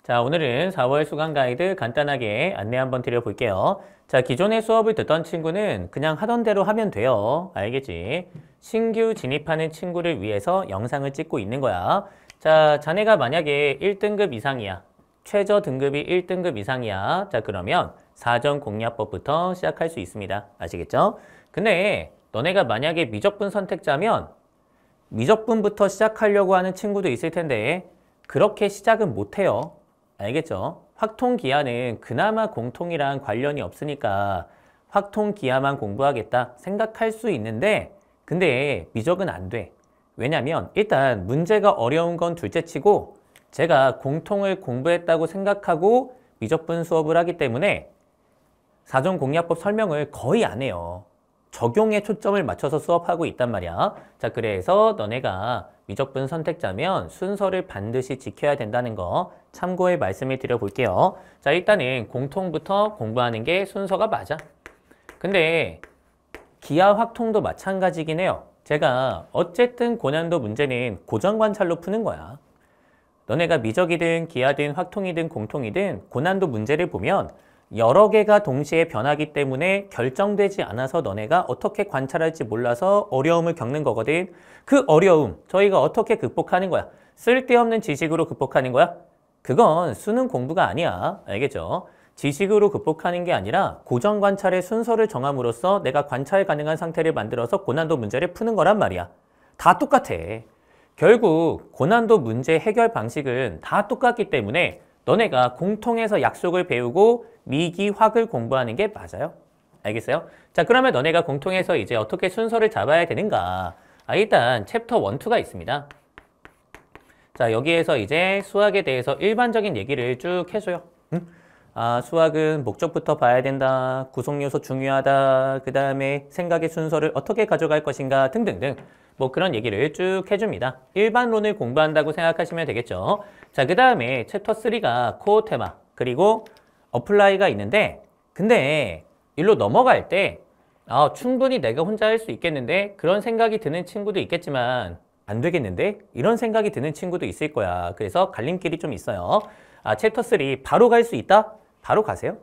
자, 오늘은 4월 수강 가이드 간단하게 안내 한번 드려볼게요. 자, 기존의 수업을 듣던 친구는 그냥 하던 대로 하면 돼요. 알겠지? 신규 진입하는 친구를 위해서 영상을 찍고 있는 거야. 자, 자네가 만약에 1등급 이상이야. 최저 등급이 1등급 이상이야. 자, 그러면 사전공략법부터 시작할 수 있습니다. 아시겠죠? 근데 너네가 만약에 미적분 선택자면 미적분부터 시작하려고 하는 친구도 있을 텐데 그렇게 시작은 못해요. 알겠죠? 확통기하는 그나마 공통이랑 관련이 없으니까 확통기하만 공부하겠다 생각할 수 있는데 근데 미적은 안 돼. 왜냐면 일단 문제가 어려운 건 둘째치고 제가 공통을 공부했다고 생각하고 미적분 수업을 하기 때문에 사전공략법 설명을 거의 안 해요. 적용에 초점을 맞춰서 수업하고 있단 말이야. 자, 그래서 너네가 미적분 선택자면 순서를 반드시 지켜야 된다는 거 참고해 말씀을 드려볼게요. 자, 일단은 공통부터 공부하는 게 순서가 맞아. 근데 기하 확통도 마찬가지긴 해요. 제가 어쨌든 고난도 문제는 고정관찰로 푸는 거야. 너네가 미적이든 기하든 확통이든 공통이든 고난도 문제를 보면 여러 개가 동시에 변하기 때문에 결정되지 않아서 너네가 어떻게 관찰할지 몰라서 어려움을 겪는 거거든. 그 어려움 저희가 어떻게 극복하는 거야? 쓸데없는 지식으로 극복하는 거야? 그건 수능 공부가 아니야. 알겠죠? 지식으로 극복하는 게 아니라 고정 관찰의 순서를 정함으로써 내가 관찰 가능한 상태를 만들어서 고난도 문제를 푸는 거란 말이야. 다 똑같아. 결국 고난도 문제 해결 방식은 다 똑같기 때문에 너네가 공통해서 약속을 배우고 미기, 확을 공부하는 게 맞아요. 알겠어요? 자, 그러면 너네가 공통해서 이제 어떻게 순서를 잡아야 되는가? 일단 챕터 1, 2가 있습니다. 자, 여기에서 이제 수학에 대해서 일반적인 얘기를 쭉 해줘요. 응? 수학은 목적부터 봐야 된다. 구성요소 중요하다. 그 다음에 생각의 순서를 어떻게 가져갈 것인가 등등등. 뭐 그런 얘기를 쭉 해줍니다. 일반론을 공부한다고 생각하시면 되겠죠. 자, 그 다음에 챕터 3가 코어 테마 그리고 어플라이가 있는데 근데 일로 넘어갈 때 충분히 내가 혼자 할 수 있겠는데 그런 생각이 드는 친구도 있겠지만 안 되겠는데 이런 생각이 드는 친구도 있을 거야. 그래서 갈림길이 좀 있어요. 챕터 3 바로 갈 수 있다? 바로 가세요.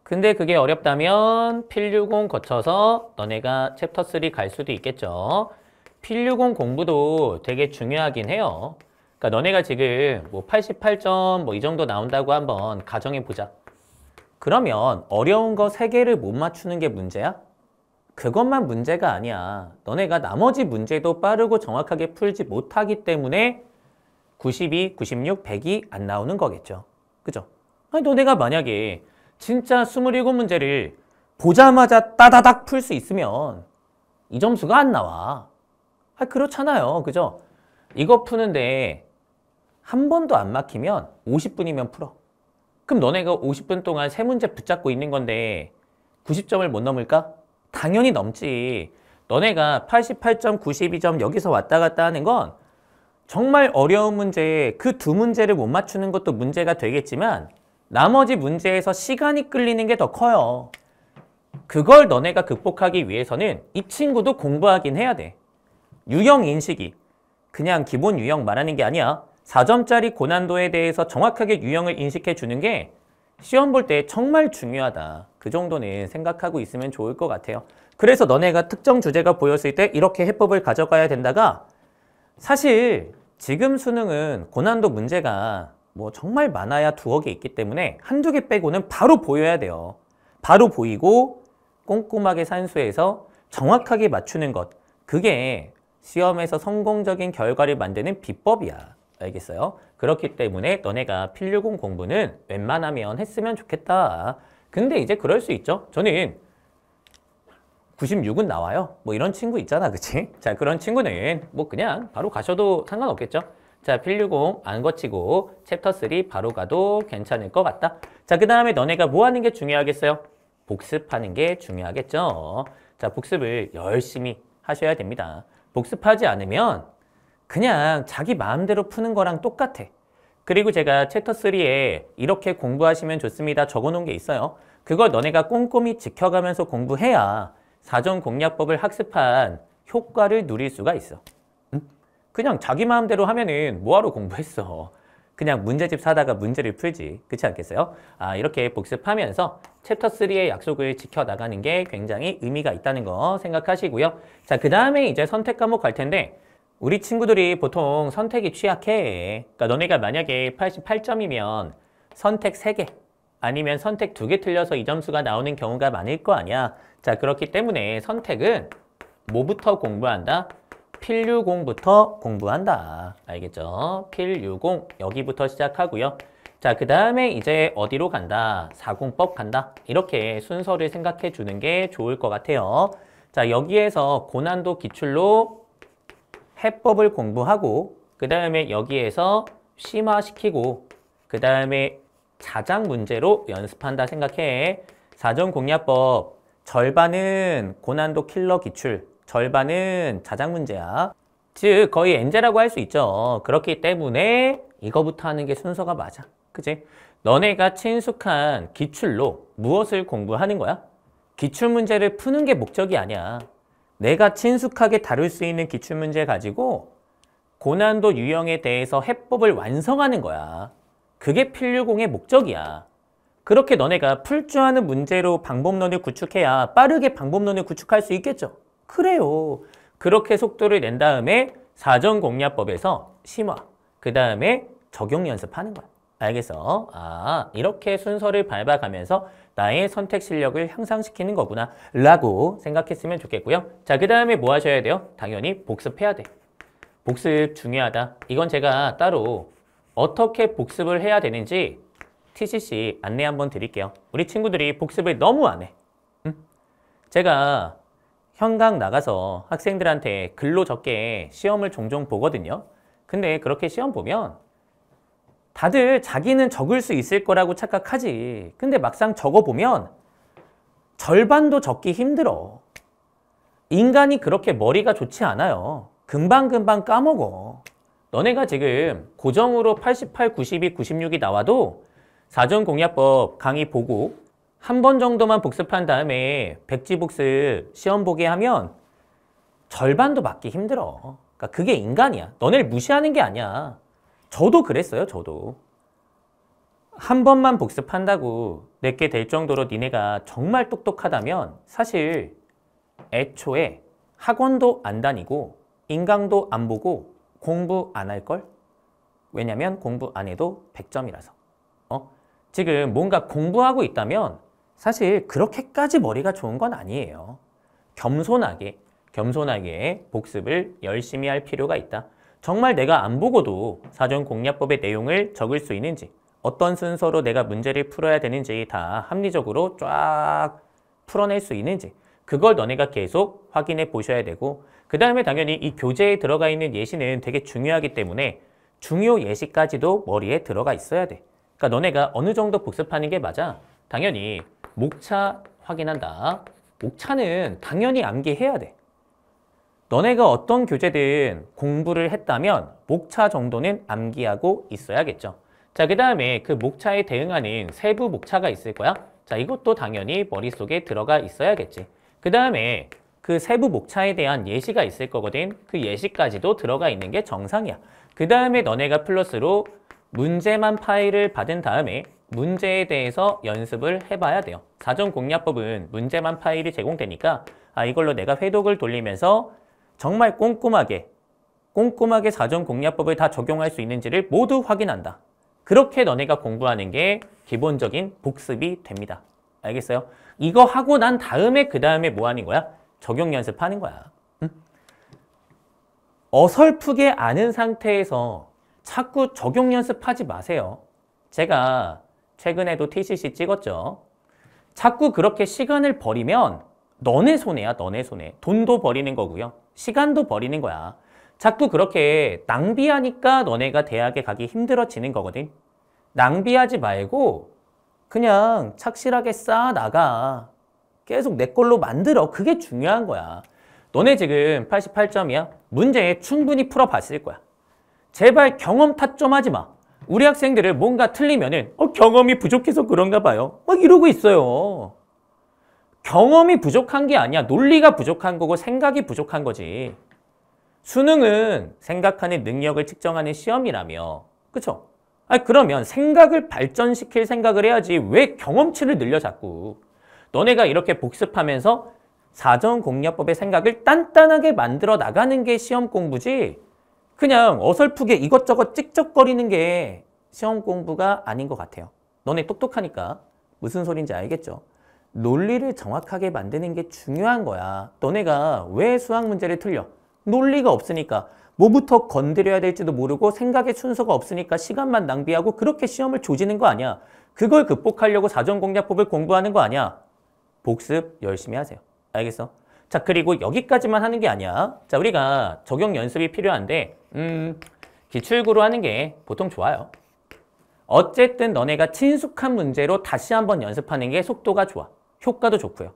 근데 그게 어렵다면 필60 거쳐서 너네가 챕터 3 갈 수도 있겠죠. 필60 공부도 되게 중요하긴 해요. 그러니까 너네가 지금 뭐 88점 뭐 이 정도 나온다고 한번 가정해 보자. 그러면 어려운 거 3개를 못 맞추는 게 문제야? 그것만 문제가 아니야. 너네가 나머지 문제도 빠르고 정확하게 풀지 못하기 때문에 92, 96, 100이 안 나오는 거겠죠. 그죠? 아니, 너네가 만약에 진짜 27문제를 보자마자 따다닥 풀 수 있으면 이 점수가 안 나와. 그렇잖아요. 그죠? 이거 푸는데 한 번도 안 막히면 50분이면 풀어. 그럼 너네가 50분 동안 3문제 붙잡고 있는 건데 90점을 못 넘을까? 당연히 넘지. 너네가 88점, 92점 여기서 왔다 갔다 하는 건 정말 어려운 문제, 그 2문제를 못 맞추는 것도 문제가 되겠지만 나머지 문제에서 시간이 끌리는 게 더 커요. 그걸 너네가 극복하기 위해서는 이 친구도 공부하긴 해야 돼. 유형 인식이 그냥 기본 유형 말하는 게 아니야. 4점짜리 고난도에 대해서 정확하게 유형을 인식해 주는 게 시험 볼 때 정말 중요하다. 그 정도는 생각하고 있으면 좋을 것 같아요. 그래서 너네가 특정 주제가 보였을 때 이렇게 해법을 가져가야 된다가 사실 지금 수능은 고난도 문제가 뭐 정말 많아야 2개 있기 때문에 한두 개 빼고는 바로 보여야 돼요. 바로 보이고 꼼꼼하게 산수해서 정확하게 맞추는 것. 그게 시험에서 성공적인 결과를 만드는 비법이야. 알겠어요? 그렇기 때문에 너네가 필60 공부는 웬만하면 했으면 좋겠다. 근데 이제 그럴 수 있죠. 저는 96은 나와요. 뭐 이런 친구 있잖아. 그치? 자, 그런 친구는 뭐 그냥 바로 가셔도 상관없겠죠. 자, 필60 안 거치고 챕터 3 바로 가도 괜찮을 것 같다. 자, 그 다음에 너네가 뭐 하는 게 중요하겠어요? 복습하는 게 중요하겠죠. 자, 복습을 열심히 하셔야 됩니다. 복습하지 않으면 그냥 자기 마음대로 푸는 거랑 똑같아. 그리고 제가 챕터 3에 이렇게 공부하시면 좋습니다 적어놓은 게 있어요. 그걸 너네가 꼼꼼히 지켜가면서 공부해야 사전공략법을 학습한 효과를 누릴 수가 있어. 그냥 자기 마음대로 하면은 뭐하러 공부했어. 그냥 문제집 사다가 문제를 풀지. 그렇지 않겠어요? 이렇게 복습하면서 챕터 3의 약속을 지켜나가는 게 굉장히 의미가 있다는 거 생각하시고요. 자, 그 다음에 이제 선택 과목 갈 텐데 우리 친구들이 보통 선택이 취약해. 그러니까 너네가 만약에 88점이면 선택 3개 아니면 선택 2개 틀려서 이 점수가 나오는 경우가 많을 거 아니야. 자, 그렇기 때문에 선택은 뭐부터 공부한다? 필유공부터 공부한다. 알겠죠? 필유공 여기부터 시작하고요. 자, 그 다음에 이제 어디로 간다? 사공법 간다. 이렇게 순서를 생각해 주는 게 좋을 것 같아요. 자, 여기에서 고난도 기출로 해법을 공부하고 그 다음에 여기에서 심화시키고 그 다음에 자작 문제로 연습한다 생각해. 사전공략법 절반은 고난도 킬러 기출, 절반은 자작 문제야. 즉 거의 엔제라고 할 수 있죠. 그렇기 때문에 이거부터 하는 게 순서가 맞아. 그치? 너네가 친숙한 기출로 무엇을 공부하는 거야? 기출 문제를 푸는 게 목적이 아니야. 내가 친숙하게 다룰 수 있는 기출 문제 가지고 고난도 유형에 대해서 해법을 완성하는 거야. 그게 필유공의 목적이야. 그렇게 너네가 풀 줄 아는 문제로 방법론을 구축해야 빠르게 방법론을 구축할 수 있겠죠. 그래요. 그렇게 속도를 낸 다음에 사전공략법에서 심화, 그 다음에 적용 연습하는 거야. 알겠어? 이렇게 순서를 밟아가면서 나의 선택 실력을 향상시키는 거구나 라고 생각했으면 좋겠고요. 자, 그 다음에 뭐 하셔야 돼요? 당연히 복습해야 돼. 복습 중요하다. 이건 제가 따로 어떻게 복습을 해야 되는지 TCC 안내 한번 드릴게요. 우리 친구들이 복습을 너무 안 해. 제가 현강 나가서 학생들한테 글로 적게 시험을 종종 보거든요. 근데 그렇게 시험 보면 다들 자기는 적을 수 있을 거라고 착각하지. 근데 막상 적어보면 절반도 적기 힘들어. 인간이 그렇게 머리가 좋지 않아요. 금방금방 까먹어. 너네가 지금 고정으로 88, 92, 96이 나와도 사전공략법 강의 보고 한 번 정도만 복습한 다음에 백지복습 시험 보게 하면 절반도 맞기 힘들어. 그러니까 그게 인간이야. 너네를 무시하는 게 아니야. 저도 그랬어요. 저도. 한 번만 복습한다고 내게 될 정도로 니네가 정말 똑똑하다면 사실 애초에 학원도 안 다니고 인강도 안 보고 공부 안 할걸? 왜냐면 공부 안 해도 100점이라서. 지금 뭔가 공부하고 있다면 사실 그렇게까지 머리가 좋은 건 아니에요. 겸손하게 복습을 열심히 할 필요가 있다. 정말 내가 안 보고도 사전공략법의 내용을 적을 수 있는지, 어떤 순서로 내가 문제를 풀어야 되는지 다 합리적으로 쫙 풀어낼 수 있는지, 그걸 너네가 계속 확인해 보셔야 되고, 그 다음에 당연히 이 교재에 들어가 있는 예시는 되게 중요하기 때문에 중요 예시까지도 머리에 들어가 있어야 돼. 그러니까 너네가 어느 정도 복습하는 게 맞아. 당연히 목차 확인한다. 목차는 당연히 암기해야 돼. 너네가 어떤 교재든 공부를 했다면 목차 정도는 암기하고 있어야겠죠. 자, 그 다음에 그 목차에 대응하는 세부 목차가 있을 거야. 자, 이것도 당연히 머릿속에 들어가 있어야겠지. 그 다음에 그 세부 목차에 대한 예시가 있을 거거든. 그 예시까지도 들어가 있는 게 정상이야. 그 다음에 너네가 플러스로 문제만 파일을 받은 다음에 문제에 대해서 연습을 해봐야 돼요. 사전공략법은 문제만 파일이 제공되니까 이걸로 내가 회독을 돌리면서 정말 꼼꼼하게 사전공략법을 다 적용할 수 있는지를 모두 확인한다. 그렇게 너네가 공부하는 게 기본적인 복습이 됩니다. 알겠어요? 이거 하고 난 다음에 그 다음에 뭐 하는 거야? 적용 연습하는 거야. 어설프게 아는 상태에서 자꾸 적용 연습하지 마세요. 제가 최근에도 TCC 찍었죠. 자꾸 그렇게 시간을 버리면 너네 손해야, 너네 손해. 돈도 버리는 거고요. 시간도 버리는 거야. 자꾸 그렇게 낭비하니까 너네가 대학에 가기 힘들어지는 거거든. 낭비하지 말고 그냥 착실하게 쌓아나가. 계속 내 걸로 만들어. 그게 중요한 거야. 너네 지금 88점이야? 문제 충분히 풀어봤을 거야. 제발 경험 탓 좀 하지 마. 우리 학생들을 뭔가 틀리면은 경험이 부족해서 그런가 봐요. 막 이러고 있어요. 경험이 부족한 게 아니야. 논리가 부족한 거고 생각이 부족한 거지. 수능은 생각하는 능력을 측정하는 시험이라며. 그쵸? 그러면 생각을 발전시킬 생각을 해야지 왜 경험치를 늘려 자꾸. 너네가 이렇게 복습하면서 사전공략법의 생각을 단단하게 만들어 나가는 게 시험 공부지 그냥 어설프게 이것저것 찍적거리는 게 시험 공부가 아닌 것 같아요. 너네 똑똑하니까 무슨 소린지 알겠죠? 논리를 정확하게 만드는 게 중요한 거야. 너네가 왜 수학 문제를 틀려? 논리가 없으니까. 뭐부터 건드려야 될지도 모르고 생각의 순서가 없으니까 시간만 낭비하고 그렇게 시험을 조지는 거 아니야. 그걸 극복하려고 사전공략법을 공부하는 거 아니야. 복습 열심히 하세요. 알겠어? 자, 그리고 여기까지만 하는 게 아니야. 자, 우리가 적용 연습이 필요한데 기출구로 하는 게 보통 좋아요. 어쨌든 너네가 친숙한 문제로 다시 한번 연습하는 게 속도가 좋아. 효과도 좋고요.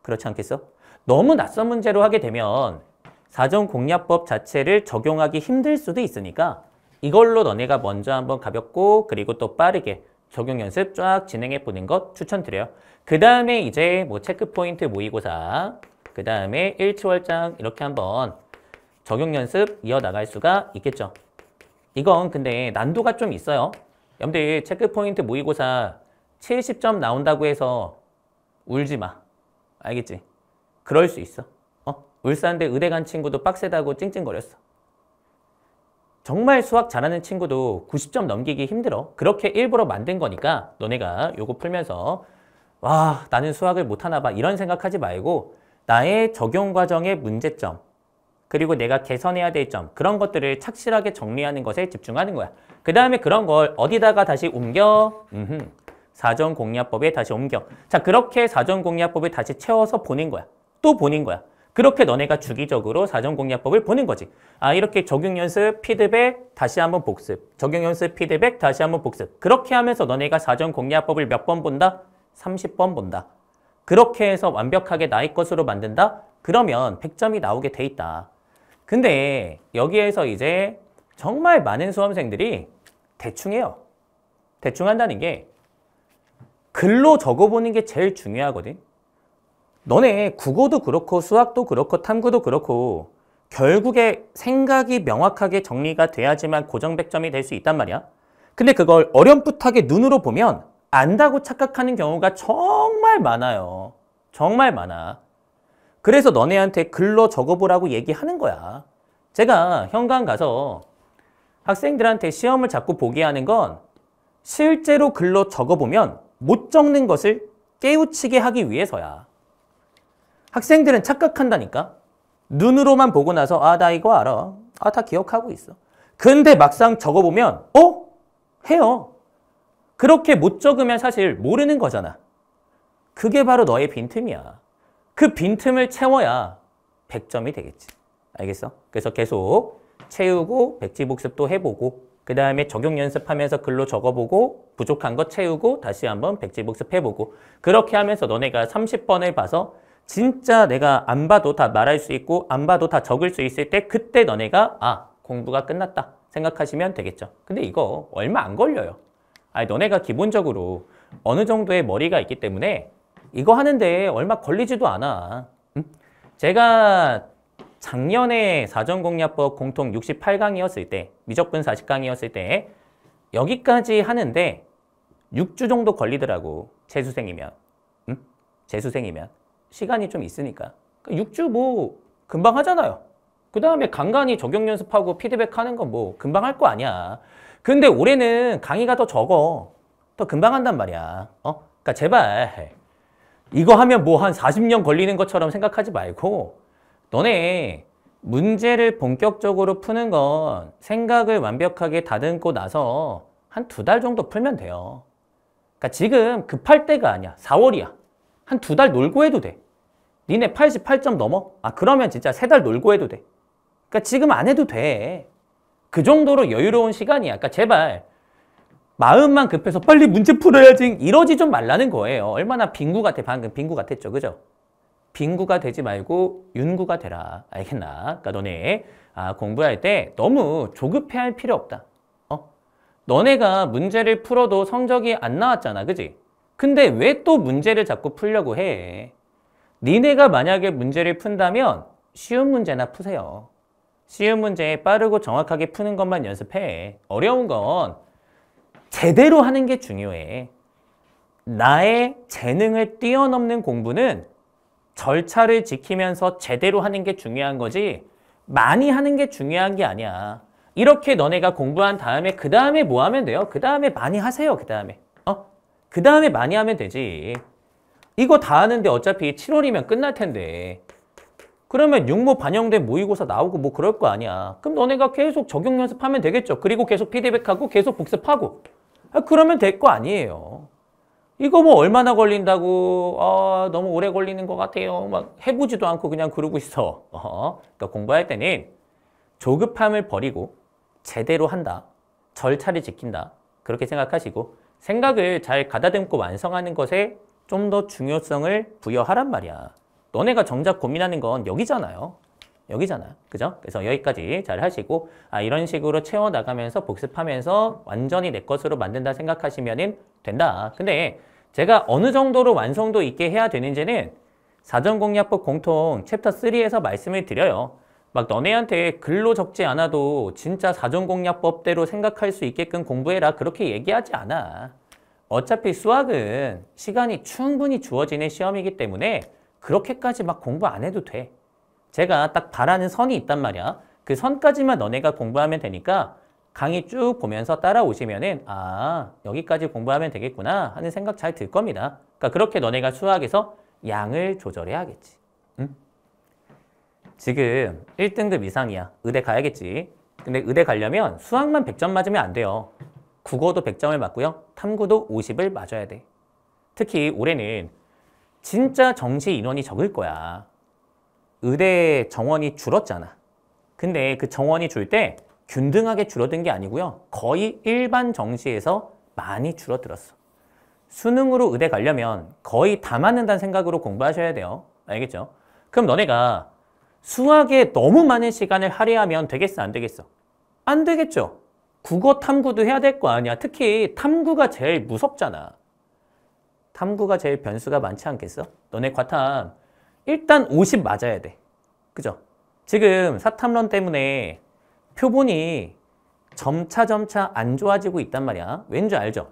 그렇지 않겠어? 너무 낯선 문제로 하게 되면 사전공략법 자체를 적용하기 힘들 수도 있으니까 이걸로 너네가 먼저 한번 가볍고 그리고 또 빠르게 적용 연습 쫙 진행해 보는 것 추천드려요. 그 다음에 이제 뭐 체크포인트 모의고사, 그 다음에 일치월장 이렇게 한번 적용 연습 이어나갈 수가 있겠죠. 이건 근데 난도가 좀 있어요. 여러분들 체크포인트 모의고사 70점 나온다고 해서 울지 마. 알겠지? 그럴 수 있어. 울산대 의대 간 친구도 빡세다고 찡찡거렸어. 정말 수학 잘하는 친구도 90점 넘기기 힘들어. 그렇게 일부러 만든 거니까 너네가 요거 풀면서 와, 나는 수학을 못하나 봐 이런 생각하지 말고 나의 적용 과정의 문제점 그리고 내가 개선해야 될 점 그런 것들을 착실하게 정리하는 것에 집중하는 거야. 그 다음에 그런 걸 어디다가 다시 옮겨? 사전공략법에 다시 옮겨. 자, 그렇게 사전공략법을 다시 채워서 보는 거야. 또 보는 거야. 그렇게 너네가 주기적으로 사전공략법을 보는 거지. 이렇게 적용연습, 피드백, 다시 한번 복습. 적용연습, 피드백, 다시 한번 복습. 그렇게 하면서 너네가 사전공략법을 몇 번 본다? 30번 본다. 그렇게 해서 완벽하게 나의 것으로 만든다? 그러면 100점이 나오게 돼 있다. 근데 여기에서 이제 정말 많은 수험생들이 대충 해요. 대충 한다는 게 글로 적어보는 게 제일 중요하거든. 너네 국어도 그렇고 수학도 그렇고 탐구도 그렇고 결국에 생각이 명확하게 정리가 돼야지만 고정 100점이 될 수 있단 말이야. 근데 그걸 어렴풋하게 눈으로 보면 안다고 착각하는 경우가 정말 많아요. 정말 많아. 그래서 너네한테 글로 적어보라고 얘기하는 거야. 제가 현관 가서 학생들한테 시험을 자꾸 보게 하는 건 실제로 글로 적어보면 못 적는 것을 깨우치게 하기 위해서야. 학생들은 착각한다니까. 눈으로만 보고 나서 나 이거 알아. 다 기억하고 있어. 근데 막상 적어보면 해요. 그렇게 못 적으면 사실 모르는 거잖아. 그게 바로 너의 빈틈이야. 그 빈틈을 채워야 100점이 되겠지. 알겠어? 그래서 계속 채우고 백지복습도 해보고 그 다음에 적용 연습하면서 글로 적어보고 부족한 거 채우고 다시 한번 백지복습해보고 그렇게 하면서 너네가 30번을 봐서 진짜 내가 안 봐도 다 말할 수 있고 안 봐도 다 적을 수 있을 때 그때 너네가 공부가 끝났다 생각하시면 되겠죠. 근데 이거 얼마 안 걸려요. 너네가 기본적으로 어느 정도의 머리가 있기 때문에 이거 하는데 얼마 걸리지도 않아. 제가 작년에 사전공략법 공통 68강이었을 때 미적분 40강이었을 때 여기까지 하는데 6주 정도 걸리더라고. 재수생이면. 재수생이면. 시간이 좀 있으니까. 6주 뭐 금방 하잖아요. 그 다음에 간간히 적용 연습하고 피드백하는 건 뭐 금방 할 거 아니야. 근데 올해는 강의가 더 적어. 더 금방 한단 말이야. 그러니까 제발 이거 하면 뭐 한 40년 걸리는 것처럼 생각하지 말고 너네 문제를 본격적으로 푸는 건 생각을 완벽하게 다듬고 나서 한 2달 정도 풀면 돼요. 그러니까 지금 급할 때가 아니야. 4월이야. 한 2달 놀고 해도 돼. 니네 88점 넘어? 그러면 진짜 3달 놀고 해도 돼. 그러니까 지금 안 해도 돼. 그 정도로 여유로운 시간이야. 그러니까 제발 마음만 급해서 빨리 문제 풀어야지 이러지 좀 말라는 거예요. 얼마나 빙구 같아. 방금 빙구 같았죠. 그죠? 빙구가 되지 말고 윤구가 되라. 알겠나? 그러니까 너네 공부할 때 너무 조급해할 필요 없다. 너네가 문제를 풀어도 성적이 안 나왔잖아. 그지? 근데 왜 또 문제를 자꾸 풀려고 해? 니네가 만약에 문제를 푼다면 쉬운 문제나 푸세요. 쉬운 문제 빠르고 정확하게 푸는 것만 연습해. 어려운 건 제대로 하는 게 중요해. 나의 재능을 뛰어넘는 공부는 절차를 지키면서 제대로 하는 게 중요한 거지 많이 하는 게 중요한 게 아니야. 이렇게 너네가 공부한 다음에 그 다음에 뭐 하면 돼요? 그 다음에 많이 하세요. 그 다음에. 그 다음에 많이 하면 되지. 이거 다 하는데 어차피 7월이면 끝날 텐데. 그러면 육모 반영된 모의고사 나오고 뭐 그럴 거 아니야. 그럼 너네가 계속 적용 연습하면 되겠죠. 그리고 계속 피드백하고 계속 복습하고. 그러면 될 거 아니에요. 이거 뭐 얼마나 걸린다고 너무 오래 걸리는 것 같아요. 막 해보지도 않고 그냥 그러고 있어. 그러니까 공부할 때는 조급함을 버리고 제대로 한다. 절차를 지킨다. 그렇게 생각하시고 생각을 잘 가다듬고 완성하는 것에 좀 더 중요성을 부여하란 말이야. 너네가 정작 고민하는 건 여기잖아요. 여기잖아. 그죠? 그래서 여기까지 잘 하시고 이런 식으로 채워나가면서 복습하면서 완전히 내 것으로 만든다 생각하시면 된다. 근데 제가 어느 정도로 완성도 있게 해야 되는지는 사전공략법 공통 챕터 3에서 말씀을 드려요. 막 너네한테 글로 적지 않아도 진짜 사전공략법대로 생각할 수 있게끔 공부해라 그렇게 얘기하지 않아. 어차피 수학은 시간이 충분히 주어지는 시험이기 때문에 그렇게까지 막 공부 안 해도 돼. 제가 딱 바라는 선이 있단 말이야. 그 선까지만 너네가 공부하면 되니까 강의 쭉 보면서 따라오시면은 여기까지 공부하면 되겠구나 하는 생각 잘 들 겁니다. 그러니까 그렇게 너네가 수학에서 양을 조절해야겠지. 응? 지금 1등급 이상이야. 의대 가야겠지. 근데 의대 가려면 수학만 100점 맞으면 안 돼요. 국어도 100점을 맞고요. 탐구도 50을 맞아야 돼. 특히 올해는 진짜 정시 인원이 적을 거야. 의대 정원이 줄었잖아. 근데 그 정원이 줄 때 균등하게 줄어든 게 아니고요. 거의 일반 정시에서 많이 줄어들었어. 수능으로 의대 가려면 거의 다 맞는다는 생각으로 공부하셔야 돼요. 알겠죠? 그럼 너네가 수학에 너무 많은 시간을 할애하면 되겠어? 안 되겠어? 안 되겠죠? 국어 탐구도 해야 될 거 아니야. 특히 탐구가 제일 무섭잖아. 탐구가 제일 변수가 많지 않겠어? 너네 과탐 일단 50 맞아야 돼. 그죠? 지금 사탐론 때문에 표본이 점차 안 좋아지고 있단 말이야. 왠지 알죠?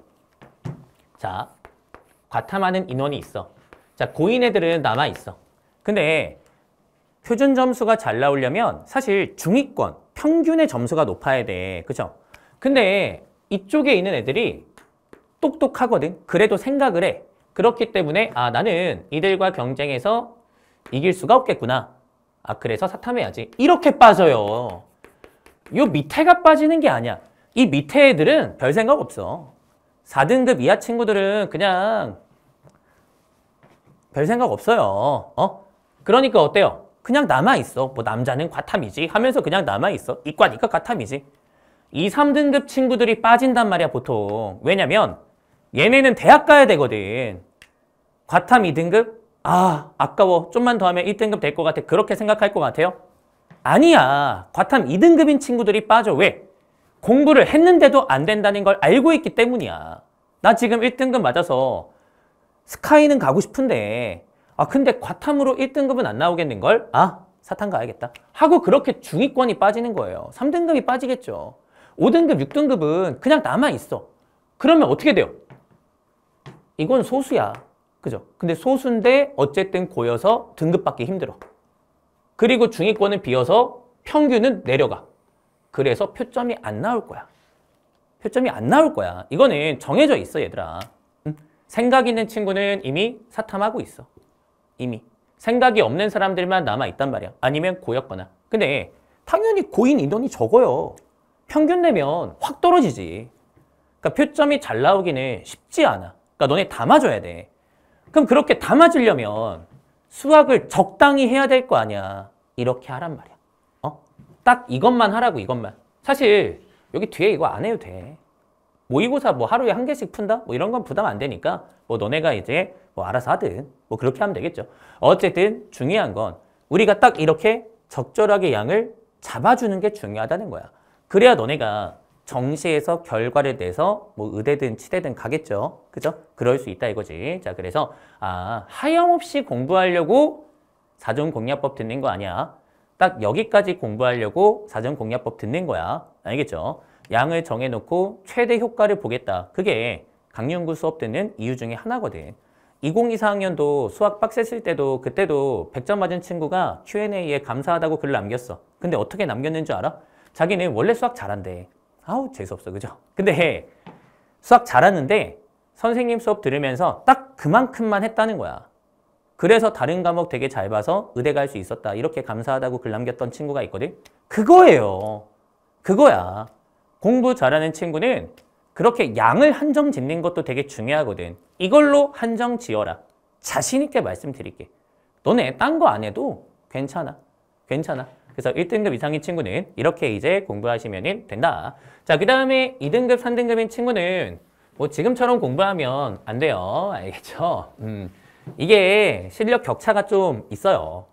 자, 과탐하는 인원이 있어. 자, 고인 애들은 남아있어. 근데 표준 점수가 잘 나오려면 사실 중위권, 평균의 점수가 높아야 돼. 그죠? 근데 이쪽에 있는 애들이 똑똑하거든. 그래도 생각을 해. 그렇기 때문에 나는 이들과 경쟁해서 이길 수가 없겠구나. 그래서 사탐해야지. 이렇게 빠져요. 요 밑에가 빠지는 게 아니야. 이 밑에 애들은 별 생각 없어. 4등급 이하 친구들은 그냥 별 생각 없어요. 그러니까 어때요? 그냥 남아있어. 뭐 남자는 과탐이지 하면서 그냥 남아있어. 이과니까 과탐이지. 2, 3등급 친구들이 빠진단 말이야 보통. 왜냐면 얘네는 대학 가야 되거든. 과탐 2등급? 아까워. 좀만 더 하면 1등급 될 것 같아. 그렇게 생각할 것 같아요? 아니야. 과탐 2등급인 친구들이 빠져. 왜? 공부를 했는데도 안 된다는 걸 알고 있기 때문이야. 나 지금 1등급 맞아서 스카이는 가고 싶은데 근데 과탐으로 1등급은 안 나오겠는걸? 사탐 가야겠다. 하고 그렇게 중위권이 빠지는 거예요. 3등급이 빠지겠죠. 5등급, 6등급은 그냥 남아있어. 그러면 어떻게 돼요? 이건 소수야. 그죠? 근데 소수인데 어쨌든 고여서 등급 받기 힘들어. 그리고 중위권은 비어서 평균은 내려가. 그래서 표점이 안 나올 거야. 표점이 안 나올 거야. 이거는 정해져 있어, 얘들아. 생각 있는 친구는 이미 사탐하고 있어. 이미. 생각이 없는 사람들만 남아있단 말이야. 아니면 고였거나. 근데 당연히 고인 인원이 적어요. 평균 내면 확 떨어지지. 그러니까 표점이 잘 나오기는 쉽지 않아. 그러니까 너네 다 맞아야 돼. 그럼 그렇게 다 맞으려면 수학을 적당히 해야 될 거 아니야. 이렇게 하란 말이야. 딱 이것만 하라고, 이것만. 사실 여기 뒤에 이거 안 해도 돼. 모의고사 뭐 하루에 1개씩 푼다? 뭐 이런 건 부담 안 되니까 뭐 너네가 이제 뭐 알아서 하든 뭐 그렇게 하면 되겠죠. 어쨌든 중요한 건 우리가 딱 이렇게 적절하게 양을 잡아주는 게 중요하다는 거야. 그래야 너네가 정시에서 결과를 내서 뭐 의대든 치대든 가겠죠. 그죠? 그럴 수 있다 이거지. 자, 그래서 하염없이 공부하려고 사전공략법 듣는 거 아니야. 딱 여기까지 공부하려고 사전공략법 듣는 거야. 알겠죠? 양을 정해놓고 최대 효과를 보겠다. 그게 강윤구 수업 듣는 이유 중에 하나거든. 2024학년도 수학 빡셌을 때도 그때도 100점 맞은 친구가 Q&A에 감사하다고 글을 남겼어. 근데 어떻게 남겼는 줄 알아? 자기는 원래 수학 잘한대. 아우 재수없어 그죠? 근데 수학 잘하는데 선생님 수업 들으면서 딱 그만큼만 했다는 거야. 그래서 다른 과목 되게 잘 봐서 의대 갈 수 있었다. 이렇게 감사하다고 글 남겼던 친구가 있거든. 그거예요. 그거야. 공부 잘하는 친구는 그렇게 양을 한정 짓는 것도 되게 중요하거든. 이걸로 한정 지어라. 자신 있게 말씀드릴게. 너네 딴 거 안 해도 괜찮아. 괜찮아. 그래서 1등급 이상인 친구는 이렇게 이제 공부하시면 된다. 자, 그 다음에 2등급, 3등급인 친구는 뭐 지금처럼 공부하면 안 돼요. 알겠죠? 이게 실력 격차가 좀 있어요.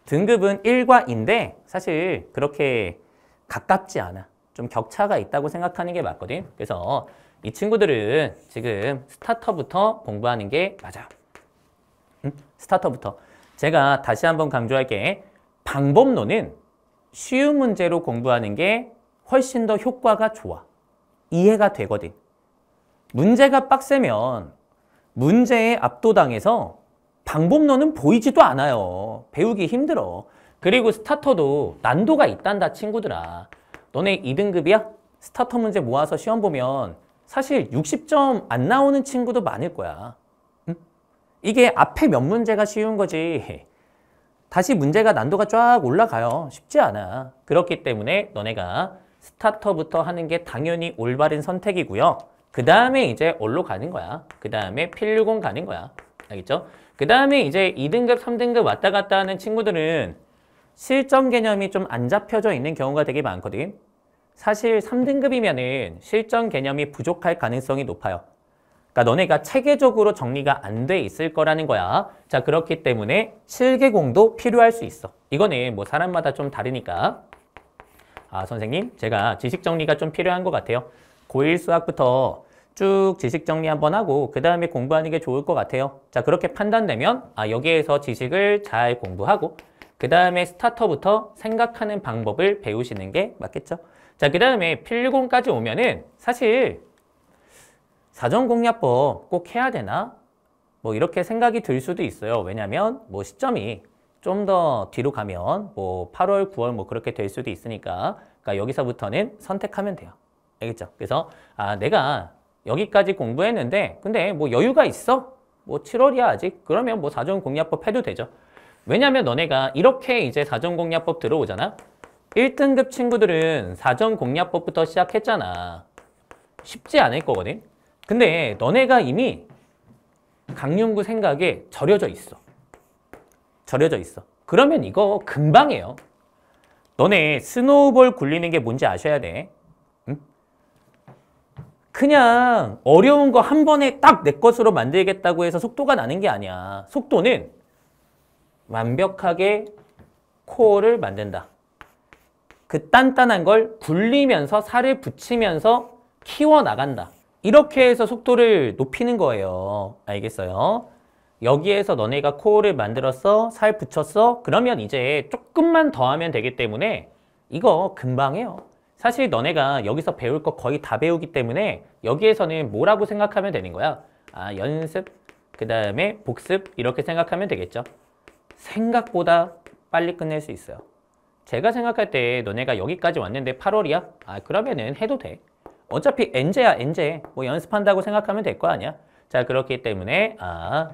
등급은 1과 2인데 사실 그렇게 가깝지 않아. 좀 격차가 있다고 생각하는 게 맞거든. 그래서 이 친구들은 지금 스타터부터 공부하는 게 맞아. 스타터부터. 제가 다시 한번 강조할게. 방법론은 쉬운 문제로 공부하는 게 훨씬 더 효과가 좋아. 이해가 되거든. 문제가 빡세면 문제에 압도당해서 방법론은 보이지도 않아요. 배우기 힘들어. 그리고 스타터도 난도가 있단다 친구들아. 너네 2등급이야? 스타터 문제 모아서 시험 보면 사실 60점 안 나오는 친구도 많을 거야. 응? 이게 앞에 몇 문제가 쉬운 거지. 다시 문제가 난도가 쫙 올라가요. 쉽지 않아. 그렇기 때문에 너네가 스타터부터 하는 게 당연히 올바른 선택이고요. 그 다음에 이제 올로 가는 거야. 그 다음에 필60 가는 거야. 알겠죠? 그 다음에 이제 2등급, 3등급 왔다 갔다 하는 친구들은 실전 개념이 좀 안 잡혀져 있는 경우가 되게 많거든. 사실 3등급이면은 실전 개념이 부족할 가능성이 높아요. 그러니까 너네가 체계적으로 정리가 안 돼 있을 거라는 거야. 자, 그렇기 때문에 실계공도 필요할 수 있어. 이거는 뭐 사람마다 좀 다르니까. 아, 선생님, 제가 지식 정리가 좀 필요한 것 같아요. 고1 수학부터 쭉 지식 정리 한번 하고 그 다음에 공부하는 게 좋을 것 같아요. 자, 그렇게 판단되면 여기에서 지식을 잘 공부하고 그 다음에 스타터부터 생각하는 방법을 배우시는 게 맞겠죠. 자, 그 다음에 필60까지 오면은 사실 사전공략법 꼭 해야 되나? 뭐 이렇게 생각이 들 수도 있어요. 왜냐면 뭐 시점이 좀 더 뒤로 가면 뭐 8월, 9월 뭐 그렇게 될 수도 있으니까 그러니까 여기서부터는 선택하면 돼요. 알겠죠? 그래서 내가 여기까지 공부했는데 근데 뭐 여유가 있어? 뭐 7월이야 아직? 그러면 뭐 사전공략법 해도 되죠. 왜냐면 너네가 이렇게 이제 사전공략법 들어오잖아. 1등급 친구들은 사전공략법부터 시작했잖아. 쉽지 않을 거거든. 근데 너네가 이미 강윤구 생각에 절여져 있어. 절여져 있어. 그러면 이거 금방 해요. 너네 스노우볼 굴리는 게 뭔지 아셔야 돼. 응? 그냥 어려운 거 한 번에 딱 내 것으로 만들겠다고 해서 속도가 나는 게 아니야. 속도는 완벽하게 코어를 만든다. 그 단단한 걸 굴리면서 살을 붙이면서 키워나간다. 이렇게 해서 속도를 높이는 거예요. 알겠어요? 여기에서 너네가 코어를 만들었어, 살 붙였어, 그러면 이제 조금만 더 하면 되기 때문에 이거 금방 해요. 사실 너네가 여기서 배울 거 거의 다 배우기 때문에 여기에서는 뭐라고 생각하면 되는 거야? 연습, 그 다음에 복습 이렇게 생각하면 되겠죠. 생각보다 빨리 끝낼 수 있어요. 제가 생각할 때 너네가 여기까지 왔는데 8월이야? 그러면은 해도 돼. 어차피 엔제야, 엔제. 뭐 연습한다고 생각하면 될 거 아니야? 자, 그렇기 때문에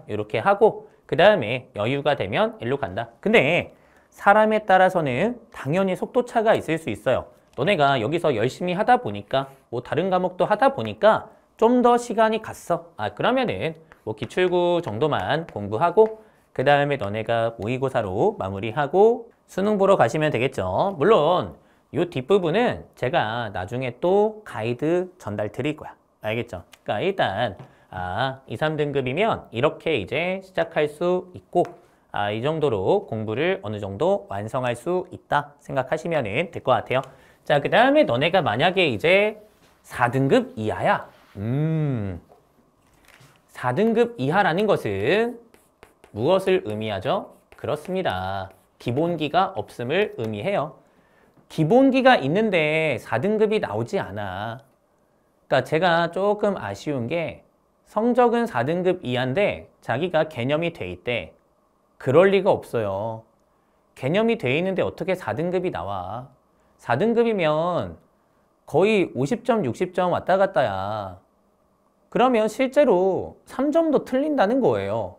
이렇게 하고 그 다음에 여유가 되면 일로 간다. 근데 사람에 따라서는 당연히 속도차가 있을 수 있어요. 너네가 여기서 열심히 하다 보니까 뭐 다른 과목도 하다 보니까 좀 더 시간이 갔어. 그러면은 뭐 기출구 정도만 공부하고 그 다음에 너네가 모의고사로 마무리하고 수능 보러 가시면 되겠죠. 물론 이 뒷부분은 제가 나중에 또 가이드 전달 드릴 거야. 알겠죠? 그러니까 일단 2, 3등급이면 이렇게 이제 시작할 수 있고 이 정도로 공부를 어느 정도 완성할 수 있다 생각하시면 될 것 같아요. 자, 그 다음에 너네가 만약에 이제 4등급 이하야. 4등급 이하라는 것은 무엇을 의미하죠? 그렇습니다. 기본기가 없음을 의미해요. 기본기가 있는데 4등급이 나오지 않아. 그러니까 제가 조금 아쉬운 게 성적은 4등급 이하인데 자기가 개념이 돼 있대. 그럴 리가 없어요. 개념이 돼 있는데 어떻게 4등급이 나와. 4등급이면 거의 50점, 60점 왔다 갔다야. 그러면 실제로 3점도 틀린다는 거예요.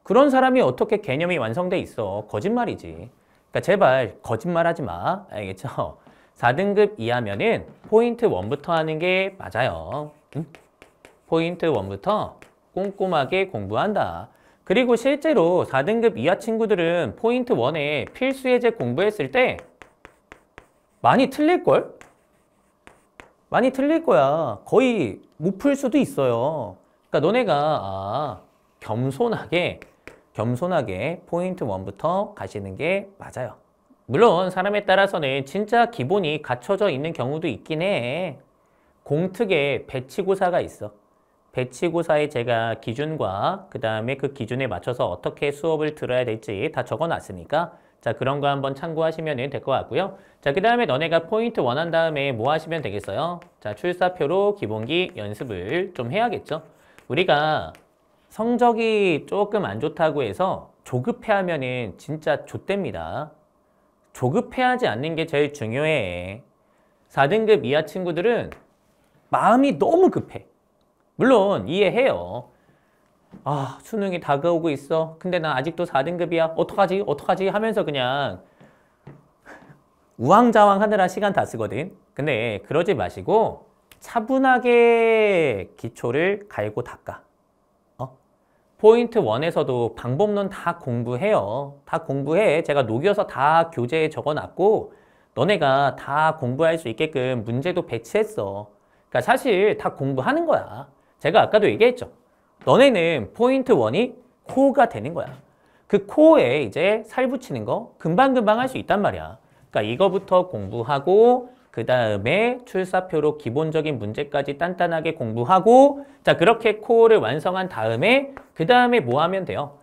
그런 사람이 어떻게 개념이 완성돼 있어. 거짓말이지. 그러니까 제발 거짓말하지 마. 알겠죠? 4등급 이하면은 포인트 1부터 하는 게 맞아요. 포인트 1부터 꼼꼼하게 공부한다. 그리고 실제로 4등급 이하 친구들은 포인트 1에 필수 예제 공부했을 때 많이 틀릴걸? 많이 틀릴 거야. 거의 못 풀 수도 있어요. 그러니까 너네가 겸손하게 포인트 1부터 가시는 게 맞아요. 물론 사람에 따라서는 진짜 기본이 갖춰져 있는 경우도 있긴 해. 공특에 배치고사가 있어. 배치고사에 제가 기준과 그 다음에 그 기준에 맞춰서 어떻게 수업을 들어야 될지 다 적어놨으니까 자 그런 거 한번 참고하시면 될 것 같고요. 자 그 다음에 너네가 포인트 1 한 다음에 뭐 하시면 되겠어요? 자 출사표로 기본기 연습을 좀 해야겠죠. 우리가 성적이 조금 안 좋다고 해서 조급해하면은 진짜 좆됩니다. 조급해하지 않는 게 제일 중요해. 4등급 이하 친구들은 마음이 너무 급해. 물론 이해해요. 수능이 다가오고 있어. 근데 나 아직도 4등급이야. 어떡하지 하면서 그냥 우왕좌왕 하느라 시간 다 쓰거든. 근데 그러지 마시고 차분하게 기초를 갈고 닦아. 포인트 1에서도 방법론 다 공부해요. 다 공부해. 제가 녹여서 다 교재에 적어놨고 너네가 다 공부할 수 있게끔 문제도 배치했어. 그러니까 사실 다 공부하는 거야. 제가 아까도 얘기했죠. 너네는 포인트 1이 코어가 되는 거야. 그 코어에 이제 살 붙이는 거 금방금방 할 수 있단 말이야. 그러니까 이거부터 공부하고 그 다음에 출사표로 기본적인 문제까지 단단하게 공부하고 자 그렇게 코어를 완성한 다음에 그 다음에 뭐 하면 돼요?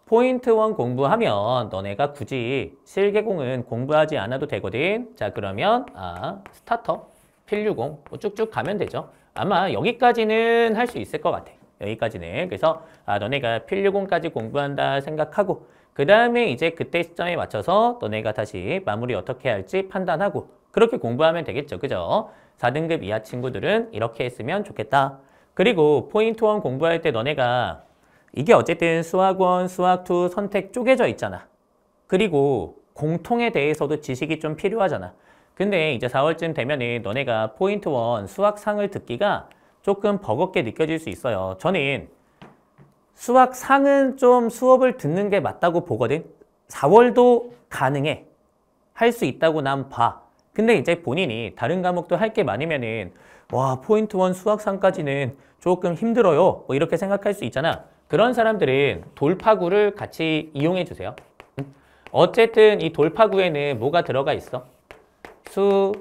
포인트 1 공부하면 너네가 굳이 실계공은 공부하지 않아도 되거든. 자 그러면 스타터, 필유공 뭐 쭉쭉 가면 되죠. 아마 여기까지는 할 수 있을 것 같아. 여기까지는. 그래서 너네가 필유공까지 공부한다 생각하고 그 다음에 이제 그때 시점에 맞춰서 너네가 다시 마무리 어떻게 할지 판단하고 그렇게 공부하면 되겠죠. 그죠? 4등급 이하 친구들은 이렇게 했으면 좋겠다. 그리고 포인트 1 공부할 때 너네가 이게 어쨌든 수학 1, 수학 2 선택 쪼개져 있잖아. 그리고 공통에 대해서도 지식이 좀 필요하잖아. 근데 이제 4월쯤 되면은 너네가 포인트 1 수학상을 듣기가 조금 버겁게 느껴질 수 있어요. 저는 수학상은 좀 수업을 듣는 게 맞다고 보거든. 4월도 가능해. 할 수 있다고 난 봐. 근데 이제 본인이 다른 과목도 할 게 많으면은 와 포인트 1 수학상까지는 조금 힘들어요. 뭐 이렇게 생각할 수 있잖아. 그런 사람들은 돌파구를 같이 이용해 주세요. 어쨌든 이 돌파구에는 뭐가 들어가 있어? 수,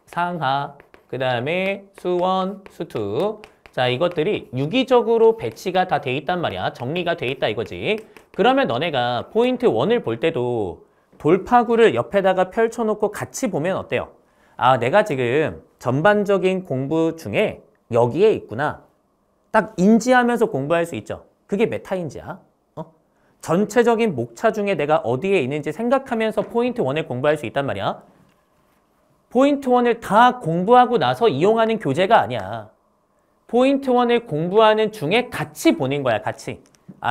상하, 그 다음에 수원, 수투. 자 이것들이 유기적으로 배치가 다 돼 있단 말이야. 정리가 돼 있다 이거지. 그러면 너네가 포인트 1을 볼 때도 돌파구를 옆에다가 펼쳐놓고 같이 보면 어때요? 내가 지금 전반적인 공부 중에 여기에 있구나. 딱 인지하면서 공부할 수 있죠. 그게 메타인지야. 전체적인 목차 중에 내가 어디에 있는지 생각하면서 포인트 1을 공부할 수 있단 말이야. 포인트 1을 다 공부하고 나서 이용하는 교재가 아니야. 포인트 1을 공부하는 중에 같이 보는 거야. 같이.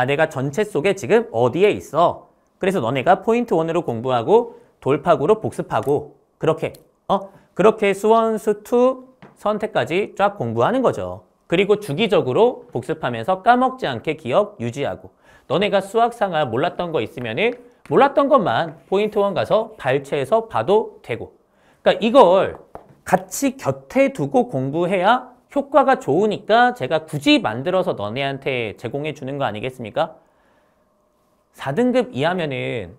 내가 전체 속에 지금 어디에 있어. 그래서 너네가 포인트 1으로 공부하고 돌파구로 복습하고 그렇게 수원, 수투, 선택까지 쫙 공부하는 거죠. 그리고 주기적으로 복습하면서 까먹지 않게 기억 유지하고 너네가 수학상하 몰랐던 거 있으면은 몰랐던 것만 포인트 1 가서 발췌해서 봐도 되고 그러니까 이걸 같이 곁에 두고 공부해야 효과가 좋으니까 제가 굳이 만들어서 너네한테 제공해 주는 거 아니겠습니까? 4등급 이하면은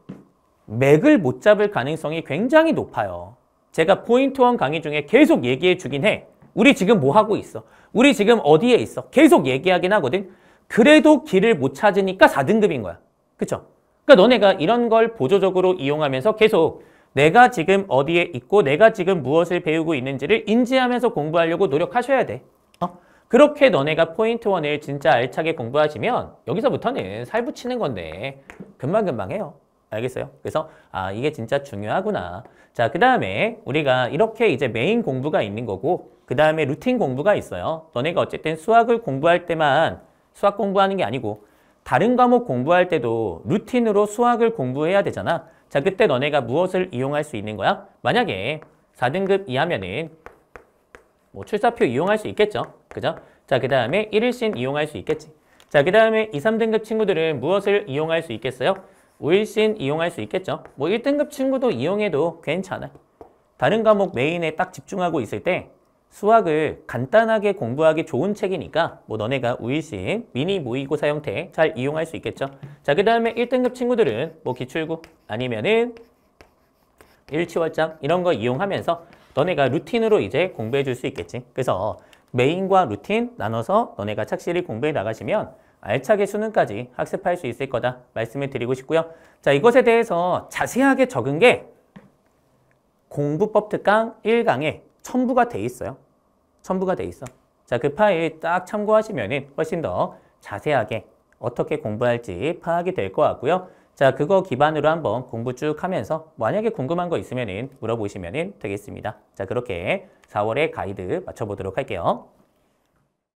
맥을 못 잡을 가능성이 굉장히 높아요. 제가 포인트 1 강의 중에 계속 얘기해 주긴 해. 우리 지금 뭐 하고 있어? 우리 지금 어디에 있어? 계속 얘기하긴 하거든. 그래도 길을 못 찾으니까 4등급인 거야. 그쵸? 그러니까 너네가 이런 걸 보조적으로 이용하면서 계속 내가 지금 어디에 있고 내가 지금 무엇을 배우고 있는지를 인지하면서 공부하려고 노력하셔야 돼. 그렇게 너네가 포인트 1을 진짜 알차게 공부하시면 여기서부터는 살 붙이는 건데 금방금방 해요. 알겠어요? 그래서 이게 진짜 중요하구나. 자, 그 다음에 우리가 이렇게 이제 메인 공부가 있는 거고 그 다음에 루틴 공부가 있어요. 너네가 어쨌든 수학을 공부할 때만 수학 공부하는 게 아니고 다른 과목 공부할 때도 루틴으로 수학을 공부해야 되잖아. 자, 그때 너네가 무엇을 이용할 수 있는 거야? 만약에 4등급 이하면은 뭐 출사표 이용할 수 있겠죠. 그죠? 자, 그 다음에 1일신 이용할 수 있겠지. 자, 그 다음에 2, 3등급 친구들은 무엇을 이용할 수 있겠어요? 5일신 이용할 수 있겠죠. 뭐 1등급 친구도 이용해도 괜찮아. 다른 과목 메인에 딱 집중하고 있을 때 수학을 간단하게 공부하기 좋은 책이니까 뭐 너네가 5일신 미니 모의고사 형태 잘 이용할 수 있겠죠. 자, 그 다음에 1등급 친구들은 뭐 기출구 아니면은 일치월장 이런 거 이용하면서 너네가 루틴으로 이제 공부해 줄 수 있겠지. 그래서 메인과 루틴 나눠서 너네가 착실히 공부해 나가시면 알차게 수능까지 학습할 수 있을 거다 말씀을 드리고 싶고요. 자, 이것에 대해서 자세하게 적은 게 공부법 특강 1강에 첨부가 돼 있어요. 첨부가 돼 있어. 자, 그 파일 딱 참고하시면 훨씬 더 자세하게 어떻게 공부할지 파악이 될 것 같고요. 자, 그거 기반으로 한번 공부 쭉 하면서 만약에 궁금한 거 있으면 물어보시면 되겠습니다. 자, 그렇게 4월에 가이드 맞춰보도록 할게요.